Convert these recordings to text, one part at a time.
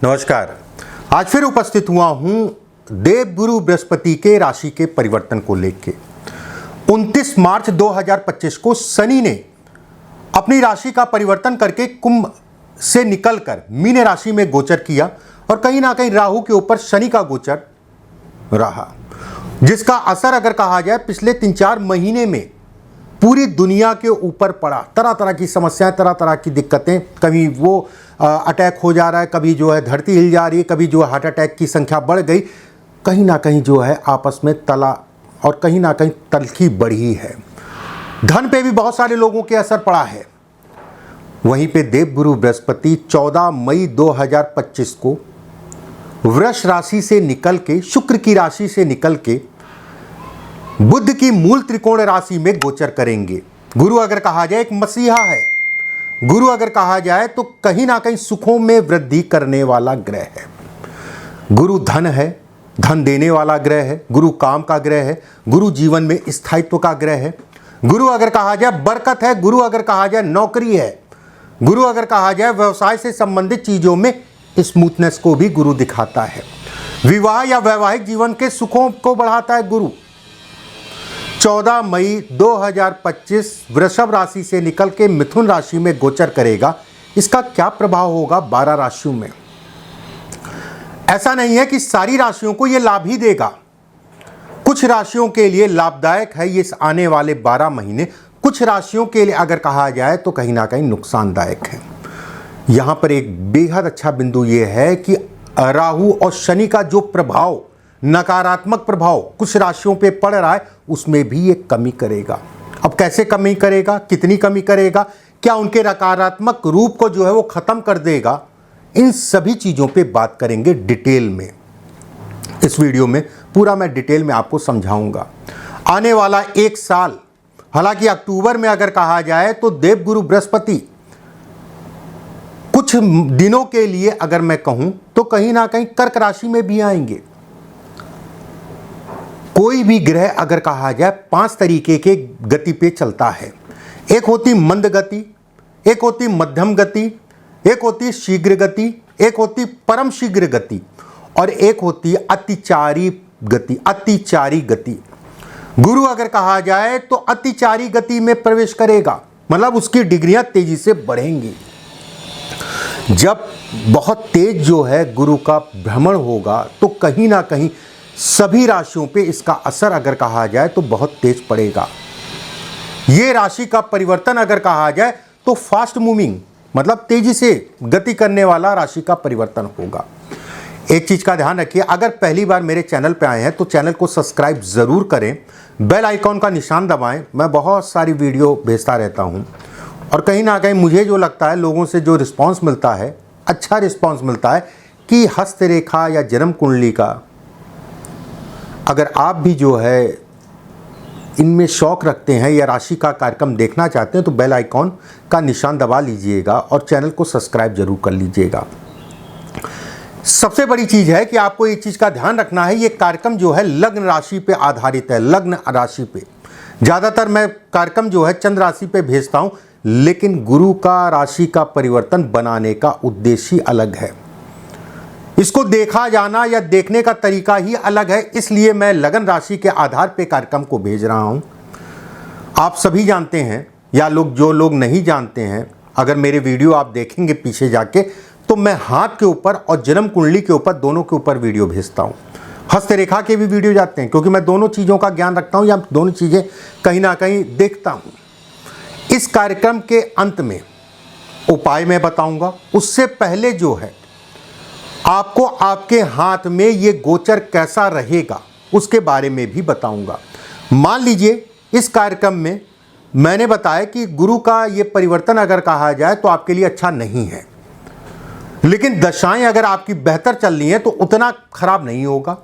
नमस्कार। आज फिर उपस्थित हुआ हूं देवगुरु बृहस्पति के राशि के परिवर्तन को लेकर। 29 मार्च 2025 को शनि ने अपनी राशि का परिवर्तन करके कुंभ से निकलकर मीन राशि में गोचर किया और कहीं ना कहीं राहु के ऊपर शनि का गोचर रहा, जिसका असर अगर कहा जाए पिछले 3-4 महीने में पूरी दुनिया के ऊपर पड़ा। तरह तरह की समस्याएं, तरह तरह की दिक्कतें, कभी वो अटैक हो जा रहा है, कभी जो है धरती हिल जा रही है, कभी जो है हार्ट अटैक की संख्या बढ़ गई, कहीं ना कहीं जो है आपस में तला और कहीं ना कहीं तलखी बढ़ी है। धन पे भी बहुत सारे लोगों के असर पड़ा है। वहीं पे देवगुरु बृहस्पति 14 मई 2025 को वृष राशि से निकल के, शुक्र की राशि से निकल के बुध की मूल त्रिकोण राशि में गोचर करेंगे। गुरु अगर कहा जाए एक मसीहा है, गुरु अगर कहा जाए तो कहीं ना कहीं सुखों में वृद्धि करने वाला ग्रह है। गुरु धन है, धन देने वाला ग्रह है, गुरु काम का ग्रह है, गुरु जीवन में स्थायित्व का ग्रह है। गुरु अगर कहा जाए बरकत है, गुरु अगर कहा जाए नौकरी है, गुरु अगर कहा जाए व्यवसाय से संबंधित चीजों में स्मूथनेस को भी गुरु दिखाता है। विवाह या वैवाहिक जीवन के सुखों को बढ़ाता है गुरु। 14 मई 2025 वृषभ राशि से निकल के मिथुन राशि में गोचर करेगा। इसका क्या प्रभाव होगा 12 राशियों में? ऐसा नहीं है कि सारी राशियों को यह लाभ ही देगा। कुछ राशियों के लिए लाभदायक है ये आने वाले 12 महीने, कुछ राशियों के लिए अगर कहा जाए तो कहीं ना कहीं नुकसानदायक है। यहां पर एक बेहद अच्छा बिंदु यह है कि राहु और शनि का जो प्रभाव, नकारात्मक प्रभाव कुछ राशियों पे पड़ रहा है, उसमें भी ये कमी करेगा। अब कैसे कमी करेगा, कितनी कमी करेगा, क्या उनके नकारात्मक रूप को जो है वो खत्म कर देगा, इन सभी चीजों पे बात करेंगे डिटेल में। इस वीडियो में पूरा मैं डिटेल में आपको समझाऊंगा। आने वाला 1 साल, हालांकि अक्टूबर में अगर कहा जाए तो देवगुरु बृहस्पति कुछ दिनों के लिए अगर मैं कहूं तो कहीं ना कहीं कर्क राशि में भी आएंगे। कोई भी ग्रह अगर कहा जाए 5 तरीके के गति पे चलता है। एक होती मंद गति, एक होती मध्यम गति, एक होती शीघ्र गति, एक होती परम शीघ्र गति और एक होती अतिचारी गति। अतिचारी गति गुरु अगर कहा जाए तो अतिचारी गति में प्रवेश करेगा, मतलब उसकी डिग्रियां तेजी से बढ़ेंगी। जब बहुत तेज जो है गुरु का भ्रमण होगा तो कहीं ना कहीं सभी राशियों पे इसका असर अगर कहा जाए तो बहुत तेज पड़ेगा। ये राशि का परिवर्तन अगर कहा जाए तो फास्ट मूविंग, मतलब तेजी से गति करने वाला राशि का परिवर्तन होगा। एक चीज का ध्यान रखिए, अगर पहली बार मेरे चैनल पे आए हैं तो चैनल को सब्सक्राइब जरूर करें, बेल आइकॉन का निशान दबाएं। मैं बहुत सारी वीडियो भेजता रहता हूं और कहीं ना कहीं मुझे जो लगता है, लोगों से जो रिस्पॉन्स मिलता है, अच्छा रिस्पॉन्स मिलता है कि हस्तरेखा या जन्म कुंडली का अगर आप भी जो है इनमें शौक रखते हैं या राशि का कार्यक्रम देखना चाहते हैं तो बेल आइकॉन का निशान दबा लीजिएगा और चैनल को सब्सक्राइब जरूर कर लीजिएगा। सबसे बड़ी चीज़ है कि आपको एक चीज़ का ध्यान रखना है, ये कार्यक्रम जो है लग्न राशि पे आधारित है। लग्न राशि पे ज़्यादातर मैं कार्यक्रम जो है चंद्र राशि पे भेजता हूँ, लेकिन गुरु का राशि का परिवर्तन बनाने का उद्देश्य ही अलग है। इसको देखा जाना या देखने का तरीका ही अलग है, इसलिए मैं लगन राशि के आधार पे कार्यक्रम को भेज रहा हूं। आप सभी जानते हैं या जो लोग नहीं जानते हैं, अगर मेरे वीडियो आप देखेंगे पीछे जाके तो मैं हाथ के ऊपर और जन्म कुंडली के ऊपर, दोनों के ऊपर वीडियो भेजता हूं। हस्तरेखा के भी वीडियो जाते हैं क्योंकि मैं दोनों चीज़ों का ज्ञान रखता हूं या दोनों चीज़ें कहीं ना कहीं देखता हूं। इस कार्यक्रम के अंत में उपाय मैं बताऊंगा, उससे पहले जो है आपको आपके हाथ में ये गोचर कैसा रहेगा उसके बारे में भी बताऊंगा। मान लीजिए इस कार्यक्रम में मैंने बताया कि गुरु का ये परिवर्तन अगर कहा जाए तो आपके लिए अच्छा नहीं है, लेकिन दशाएं अगर आपकी बेहतर चल रही हैं तो उतना खराब नहीं होगा।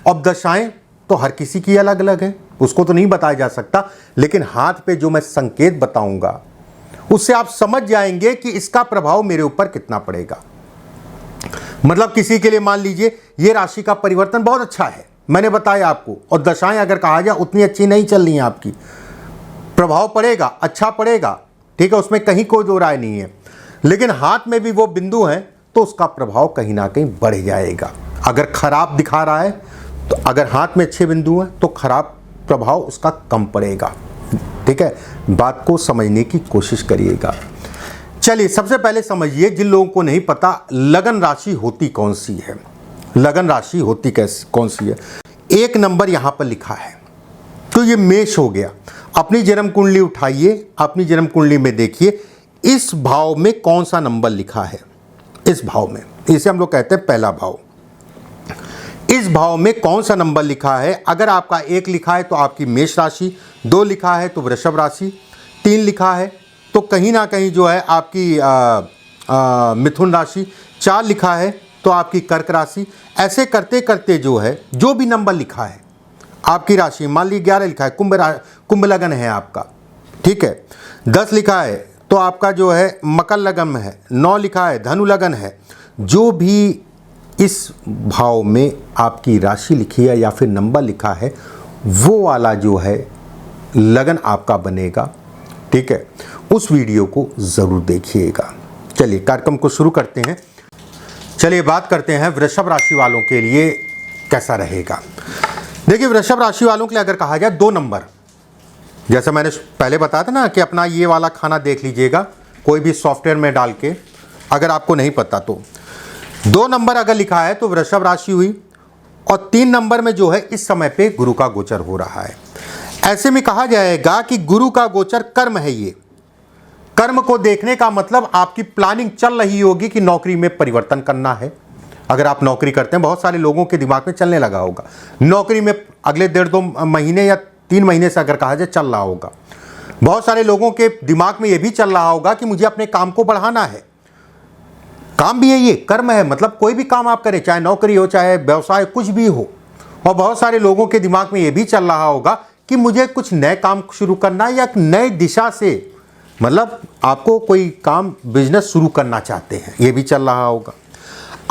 अब दशाएं तो हर किसी की अलग अलग है, उसको तो नहीं बताया जा सकता, लेकिन हाथ पे जो मैं संकेत बताऊंगा उससे आप समझ जाएंगे कि इसका प्रभाव मेरे ऊपर कितना पड़ेगा। मतलब किसी के लिए मान लीजिए ये राशि का परिवर्तन बहुत अच्छा है, मैंने बताया आपको, और दशाएं अगर कहा जाए उतनी अच्छी नहीं चल रही हैं आपकी, प्रभाव पड़ेगा, अच्छा पड़ेगा, ठीक है, उसमें कहीं कोई दो राय नहीं है, लेकिन हाथ में भी वो बिंदु हैं तो उसका प्रभाव कहीं ना कहीं बढ़ जाएगा। अगर खराब दिखा रहा है तो अगर हाथ में अच्छे बिंदु हैं तो खराब प्रभाव उसका कम पड़ेगा। ठीक है, बात को समझने की कोशिश करिएगा। चलिए सबसे पहले समझिए, जिन लोगों को नहीं पता लगन राशि होती कौन सी है, लगन राशि होती कौन सी है। एक नंबर यहां पर लिखा है तो ये मेष हो गया। अपनी जन्म कुंडली उठाइए, अपनी जन्म कुंडली में देखिए इस भाव में कौन सा नंबर लिखा है। इस भाव में, इसे हम लोग कहते हैं पहला भाव। इस भाव में कौन सा नंबर लिखा है? अगर आपका 1 लिखा है तो आपकी मेष राशि, 2 लिखा है तो वृषभ राशि, 3 लिखा है तो कहीं ना कहीं जो है आपकी मिथुन राशि, 4 लिखा है तो आपकी कर्क राशि। ऐसे करते करते जो है जो भी नंबर लिखा है आपकी राशि, मान ली 11 लिखा है कुंभ लगन है आपका, ठीक है, 10 लिखा है तो आपका जो है मकर लगन है, 9 लिखा है धनु लगन है। जो भी इस भाव में आपकी राशि लिखी है या फिर नंबर लिखा है वो वाला जो है लगन आपका बनेगा। ठीक है, उस वीडियो को ज़रूर देखिएगा। चलिए कार्यक्रम को शुरू करते हैं। चलिए बात करते हैं वृषभ राशि वालों के लिए कैसा रहेगा। देखिए वृषभ राशि वालों के लिए अगर कहा जाए 2 नंबर, जैसा मैंने पहले बताया था ना कि अपना ये वाला खाना देख लीजिएगा कोई भी सॉफ्टवेयर में डाल के, अगर आपको नहीं पता तो 2 नंबर अगर लिखा है तो वृषभ राशि हुई। और 3 नंबर में जो है इस समय पे गुरु का गोचर हो रहा है। ऐसे में कहा जाएगा कि गुरु का गोचर कर्म है। ये कर्म को देखने का मतलब आपकी प्लानिंग चल रही होगी कि नौकरी में परिवर्तन करना है। अगर आप नौकरी करते हैं, बहुत सारे लोगों के दिमाग में चलने लगा होगा नौकरी में अगले 1.5-2 महीने या 3 महीने से अगर कहा जाए चल रहा होगा। बहुत सारे लोगों के दिमाग में यह भी चल रहा होगा कि मुझे अपने काम को बढ़ाना है। काम भी है, ये कर्म है, मतलब कोई भी काम आप करें, चाहे नौकरी हो चाहे व्यवसाय कुछ भी हो। और बहुत सारे लोगों के दिमाग में ये भी चल रहा होगा कि मुझे कुछ नए काम शुरू करना है या एक नई दिशा से, मतलब आपको कोई काम बिजनेस शुरू करना चाहते हैं, ये भी चल रहा होगा।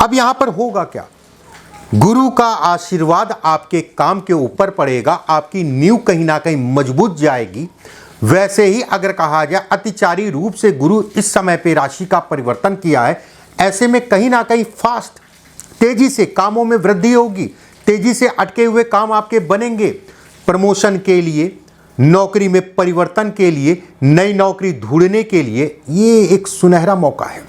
अब यहां पर होगा क्या? गुरु का आशीर्वाद आपके काम के ऊपर पड़ेगा, आपकी नींव कहीं ना कहीं मजबूत जाएगी। वैसे ही अगर कहा जाए अतिचारी रूप से गुरु इस समय पे राशि का परिवर्तन किया है, ऐसे में कहीं ना कहीं फास्ट तेजी से कामों में वृद्धि होगी, तेजी से अटके हुए काम आपके बनेंगे। प्रमोशन के लिए, नौकरी में परिवर्तन के लिए, नई नौकरी ढूंढने के लिए ये एक सुनहरा मौका है।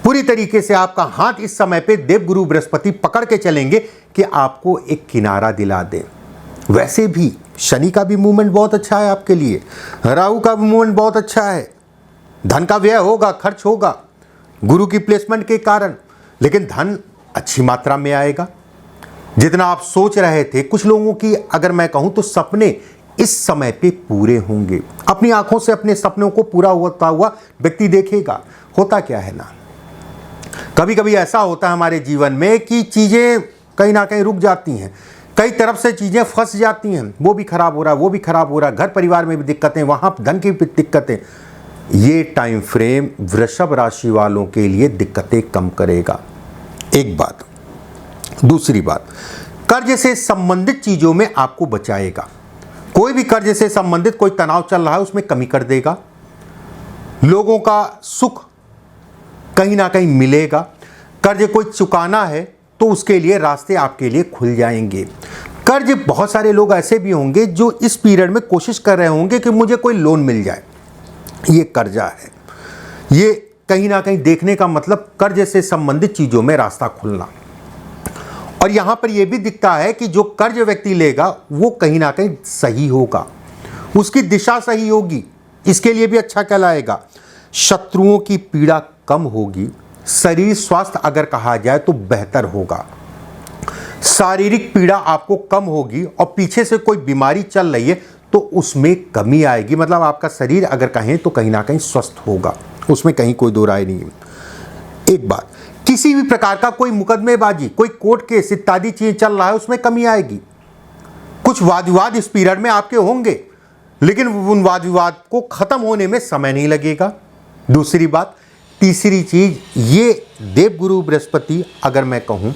पूरी तरीके से आपका हाथ इस समय पे देवगुरु बृहस्पति पकड़ के चलेंगे कि आपको एक किनारा दिला दें। वैसे भी शनि का भी मूवमेंट बहुत अच्छा है आपके लिए, राहु का भी मूवमेंट बहुत अच्छा है। धन का व्यय होगा, खर्च होगा गुरु की प्लेसमेंट के कारण, लेकिन धन अच्छी मात्रा में आएगा जितना आप सोच रहे थे। कुछ लोगों की अगर मैं कहूं तो सपने इस समय पे पूरे होंगे। अपनी आंखों से अपने सपनों को पूरा होता हुआ व्यक्ति देखेगा। होता क्या है ना, कभी कभी ऐसा होता है हमारे जीवन में कि चीजें कहीं ना कहीं रुक जाती हैं, कई तरफ से चीजें फंस जाती हैं, वो भी खराब हो रहा है, वो भी खराब हो रहा है, घर परिवार में भी दिक्कतें, वहां धन की भी दिक्कतें। ये टाइम फ्रेम वृषभ राशि वालों के लिए दिक्कतें कम करेगा, एक बात। दूसरी बात, कर्ज से संबंधित चीजों में आपको बचाएगा। कोई भी कर्ज से संबंधित कोई तनाव चल रहा है उसमें कमी कर देगा। लोगों का सुख कहीं ना कहीं मिलेगा। कर्ज कोई चुकाना है तो उसके लिए रास्ते आपके लिए खुल जाएंगे। कर्ज, बहुत सारे लोग ऐसे भी होंगे जो इस पीरियड में कोशिश कर रहे होंगे कि मुझे कोई लोन मिल जाए, ये कर्जा है। ये कहीं ना कहीं देखने का मतलब कर्ज से संबंधित चीजों में रास्ता खुलना। और यहां पर यह भी दिखता है कि जो कर्ज व्यक्ति लेगा वो कहीं ना कहीं सही होगा, उसकी दिशा सही होगी, इसके लिए भी अच्छा कहलाएगा। शत्रुओं की पीड़ा कम होगी। शरीर स्वास्थ्य अगर कहा जाए तो बेहतर होगा। शारीरिक पीड़ा आपको कम होगी और पीछे से कोई बीमारी चल रही है तो उसमें कमी आएगी। मतलब आपका शरीर अगर कहें तो कहीं ना कहीं स्वस्थ होगा, उसमें कहीं कोई दो राय नहीं है। एक बात, किसी भी प्रकार का कोई मुकदमेबाजी, कोई कोर्ट केस इत्यादि चीजें चल रहा है उसमें कमी आएगी। कुछ वाद विवाद इस पीरियड में आपके होंगे, लेकिन उन वाद विवाद को खत्म होने में समय नहीं लगेगा। दूसरी बात, तीसरी चीज, ये देवगुरु बृहस्पति अगर मैं कहूं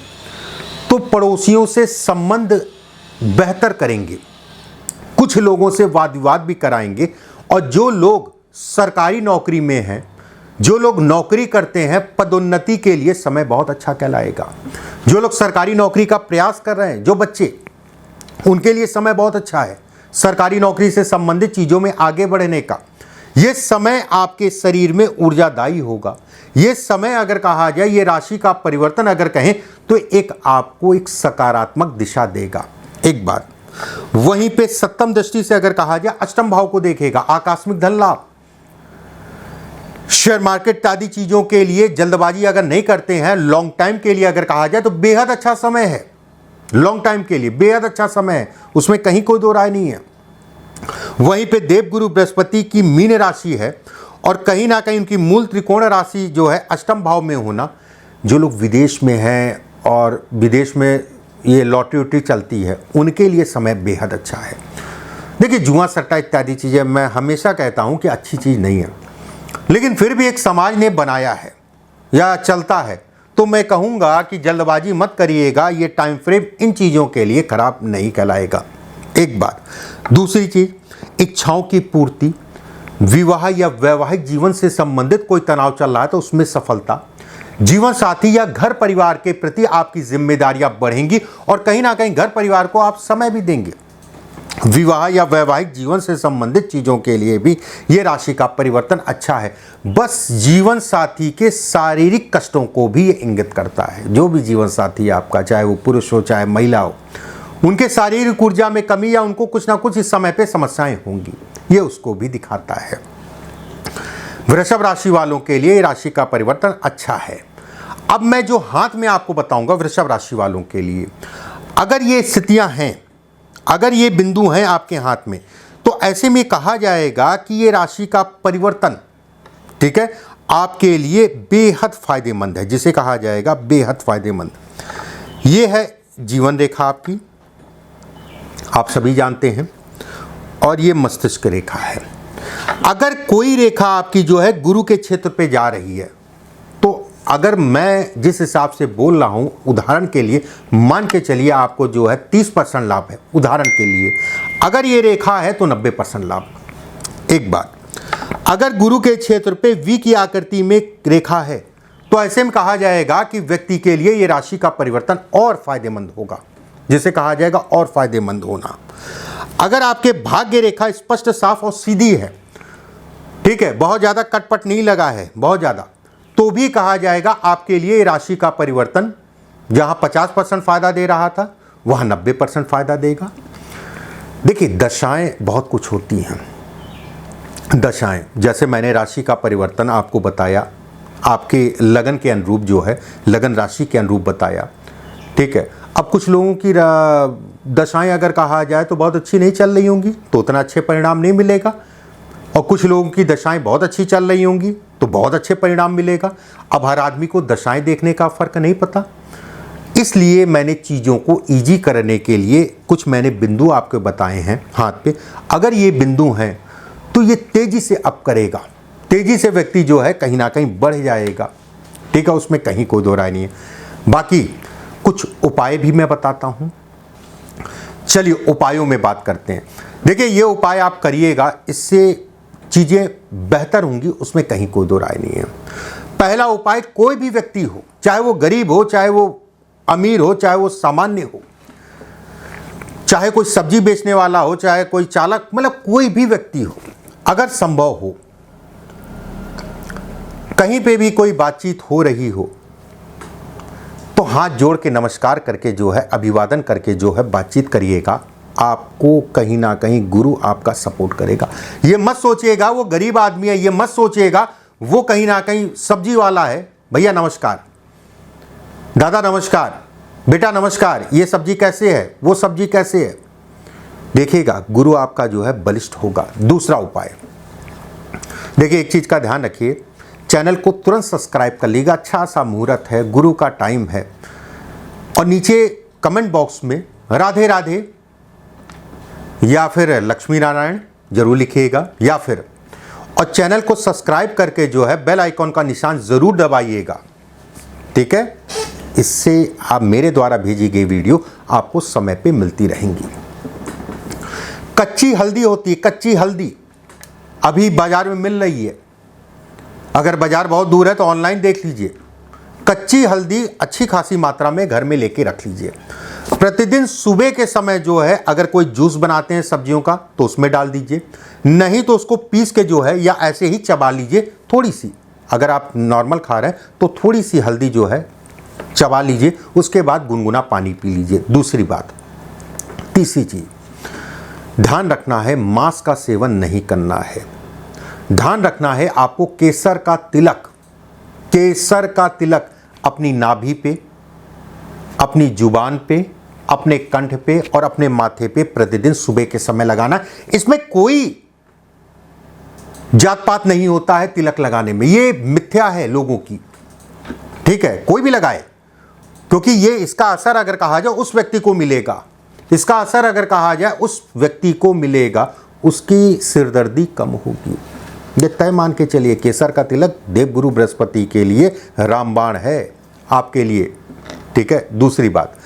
तो पड़ोसियों से संबंध बेहतर करेंगे। कुछ लोगों से वाद विवाद भी कराएंगे। और जो लोग सरकारी नौकरी में हैं, जो लोग नौकरी करते हैं पदोन्नति के लिए समय बहुत अच्छा कहलाएगा। जो लोग सरकारी नौकरी का प्रयास कर रहे हैं, जो बच्चे, उनके लिए समय बहुत अच्छा है सरकारी नौकरी से संबंधित चीज़ों में आगे बढ़ने का। ये समय आपके शरीर में ऊर्जादायी होगा। ये समय अगर कहा जाए, ये राशि का परिवर्तन अगर कहें तो एक आपको एक सकारात्मक दिशा देगा। एक बात वहीं पे सप्तम दृष्टि से अगर कहा जाए अष्टम भाव को देखेगा, आकस्मिक धन लाभ, शेयर मार्केट आदि चीजों के लिए जल्दबाजी अगर नहीं करते हैं, लॉन्ग टाइम के लिए अगर कहा जाए तो बेहद अच्छा समय है। लॉन्ग टाइम के लिए बेहद अच्छा समय है, उसमें कहीं कोई दो राय नहीं है। वहीं पे देवगुरु बृहस्पति की मीन राशि है और कहीं ना कहीं उनकी मूल त्रिकोण राशि जो है अष्टम भाव में होना, जो लोग विदेश में हैं और विदेश में ये लॉटरी वॉटरी चलती है, उनके लिए समय बेहद अच्छा है। देखिए, जुआ सट्टा इत्यादि चीज़ें मैं हमेशा कहता हूँ कि अच्छी चीज़ नहीं है, लेकिन फिर भी एक समाज ने बनाया है या चलता है, तो मैं कहूँगा कि जल्दबाजी मत करिएगा। ये टाइम फ्रेम इन चीज़ों के लिए खराब नहीं कहलाएगा। एक बात। दूसरी चीज़, इच्छाओं की पूर्ति, विवाह या वैवाहिक जीवन से संबंधित कोई तनाव चल रहा है तो उसमें सफलता, जीवन साथी या घर परिवार के प्रति आपकी जिम्मेदारियां बढ़ेंगी और कहीं ना कहीं घर परिवार को आप समय भी देंगे। विवाह या वैवाहिक जीवन से संबंधित चीज़ों के लिए भी ये राशि का परिवर्तन अच्छा है। बस जीवन साथी के शारीरिक कष्टों को भी ये इंगित करता है। जो भी जीवन साथी आपका, चाहे वो पुरुष हो चाहे महिला हो, उनके शारीरिक ऊर्जा में कमी या उनको कुछ ना कुछ इस समय पे समस्याएं होंगी, ये उसको भी दिखाता है। वृषभ राशि वालों के लिए राशि का परिवर्तन अच्छा है। अब मैं जो हाथ में आपको बताऊंगा वृषभ राशि वालों के लिए, अगर ये स्थितियां हैं, अगर ये बिंदु हैं आपके हाथ में, तो ऐसे में कहा जाएगा कि ये राशि का परिवर्तन, ठीक है, आपके लिए बेहद फायदेमंद है, जिसे कहा जाएगा बेहद फायदेमंद। ये है जीवन रेखा आपकी, आप सभी जानते हैं, और ये मस्तिष्क रेखा है। अगर कोई रेखा आपकी जो है गुरु के क्षेत्र पे जा रही है, तो अगर मैं जिस हिसाब से बोल रहा हूं, उदाहरण के लिए मान के चलिए आपको जो है 30% लाभ है, उदाहरण के लिए अगर ये रेखा है तो 90% लाभ। एक बात, अगर गुरु के क्षेत्र पे वी की आकृति में रेखा है तो ऐसे में कहा जाएगा कि व्यक्ति के लिए ये राशि का परिवर्तन और फायदेमंद होगा, जिसे कहा जाएगा और फायदेमंद होना। अगर आपके भाग्य रेखा स्पष्ट, साफ और सीधी है, ठीक है, बहुत ज़्यादा कटपट नहीं लगा है बहुत ज़्यादा, तो भी कहा जाएगा आपके लिए राशि का परिवर्तन जहां 50% फायदा दे रहा था वहां 90% फायदा देगा। देखिए, दशाएं बहुत कुछ होती हैं। दशाएं, जैसे मैंने राशि का परिवर्तन आपको बताया, आपके लगन के अनुरूप जो है, लगन राशि के अनुरूप बताया, ठीक है। अब कुछ लोगों की दशाएं अगर कहा जाए तो बहुत अच्छी नहीं चल रही होंगी तो उतना अच्छे परिणाम नहीं मिलेगा, और कुछ लोगों की दशाएं बहुत अच्छी चल रही होंगी तो बहुत अच्छे परिणाम मिलेगा। अब हर आदमी को दशाएं देखने का फ़र्क नहीं पता, इसलिए मैंने चीज़ों को ईजी करने के लिए कुछ मैंने बिंदु आपको बताए हैं हाथ पे। अगर ये बिंदु हैं तो ये तेज़ी से अप करेगा, तेज़ी से व्यक्ति जो है कहीं ना कहीं बढ़ जाएगा, ठीक है, उसमें कहीं कोई दो राय नहीं है। बाकी कुछ उपाय भी मैं बताता हूँ। चलिए उपायों में बात करते हैं। देखिए, ये उपाय आप करिएगा, इससे चीज़ें बेहतर होंगी, उसमें कहीं कोई दो राय नहीं है। पहला उपाय, कोई भी व्यक्ति हो, चाहे वो गरीब हो, चाहे वो अमीर हो, चाहे वो सामान्य हो, चाहे कोई सब्जी बेचने वाला हो, चाहे कोई चालक, मतलब कोई भी व्यक्ति हो, अगर संभव हो, कहीं पे भी कोई बातचीत हो रही हो तो हाथ जोड़ के नमस्कार करके जो है, अभिवादन करके जो है बातचीत करिएगा। आपको कहीं ना कहीं गुरु आपका सपोर्ट करेगा। ये मत सोचिएगा वो गरीब आदमी है, ये मत सोचिएगा वो कहीं ना कहीं सब्जी वाला है। भैया नमस्कार, दादा नमस्कार, बेटा नमस्कार, ये सब्जी कैसे है, वो सब्जी कैसे है, देखिएगा गुरु आपका जो है बलिष्ठ होगा। दूसरा उपाय, देखिए एक चीज़ का ध्यान रखिए, चैनल को तुरंत सब्सक्राइब कर लीजिएगा, अच्छा सा मुहूर्त है, गुरु का टाइम है, और नीचे कमेंट बॉक्स में राधे राधे या फिर लक्ष्मी नारायण जरूर लिखिएगा, या फिर, और चैनल को सब्सक्राइब करके जो है बेल आइकॉन का निशान ज़रूर दबाइएगा, ठीक है। इससे आप मेरे द्वारा भेजी गई वीडियो आपको समय पे मिलती रहेंगी। कच्ची हल्दी होती है, कच्ची हल्दी अभी बाजार में मिल रही है, अगर बाजार बहुत दूर है तो ऑनलाइन देख लीजिए। कच्ची हल्दी अच्छी खासी मात्रा में घर में लेके रख लीजिए। प्रतिदिन सुबह के समय जो है अगर कोई जूस बनाते हैं सब्जियों का तो उसमें डाल दीजिए, नहीं तो उसको पीस के जो है या ऐसे ही चबा लीजिए थोड़ी सी। अगर आप नॉर्मल खा रहे हैं तो थोड़ी सी हल्दी जो है चबा लीजिए, उसके बाद गुनगुना पानी पी लीजिए। दूसरी बात, तीसरी चीज ध्यान रखना है, मांस का सेवन नहीं करना है। ध्यान रखना है आपको केसर का तिलक अपनी नाभि पे, अपनी जुबान पे, अपने कंठ पे और अपने माथे पे प्रतिदिन सुबह के समय लगाना। इसमें कोई जात पात नहीं होता है तिलक लगाने में, ये मिथ्या है लोगों की, ठीक है। कोई भी लगाए, क्योंकि ये इसका असर अगर कहा जाए उस व्यक्ति को मिलेगा, इसका असर अगर कहा जाए उस व्यक्ति को मिलेगा, उसकी सिरदर्दी कम होगी। ये तय मान के चलिए, केसर का तिलक देवगुरु बृहस्पति के लिए रामबाण है, आपके लिए, ठीक है। दूसरी बात,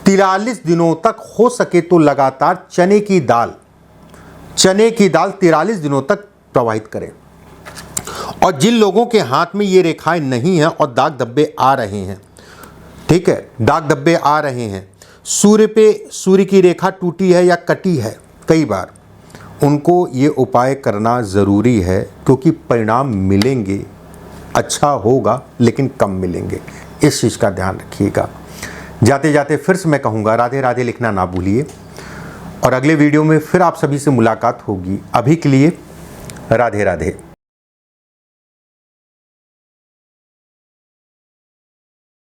43 दिनों तक हो सके तो लगातार चने की दाल 43 दिनों तक प्रवाहित करें। और जिन लोगों के हाथ में ये रेखाएं नहीं हैं और दाग धब्बे आ रहे हैं, ठीक है, दाग धब्बे आ रहे हैं, सूर्य की रेखा टूटी है या कटी है कई बार, उनको ये उपाय करना ज़रूरी है, क्योंकि परिणाम मिलेंगे, अच्छा होगा लेकिन कम मिलेंगे। इस चीज़ का ध्यान रखिएगा। जाते जाते फिर से मैं कहूँगा, राधे राधे लिखना ना भूलिए, और अगले वीडियो में फिर आप सभी से मुलाकात होगी। अभी के लिए राधे राधे।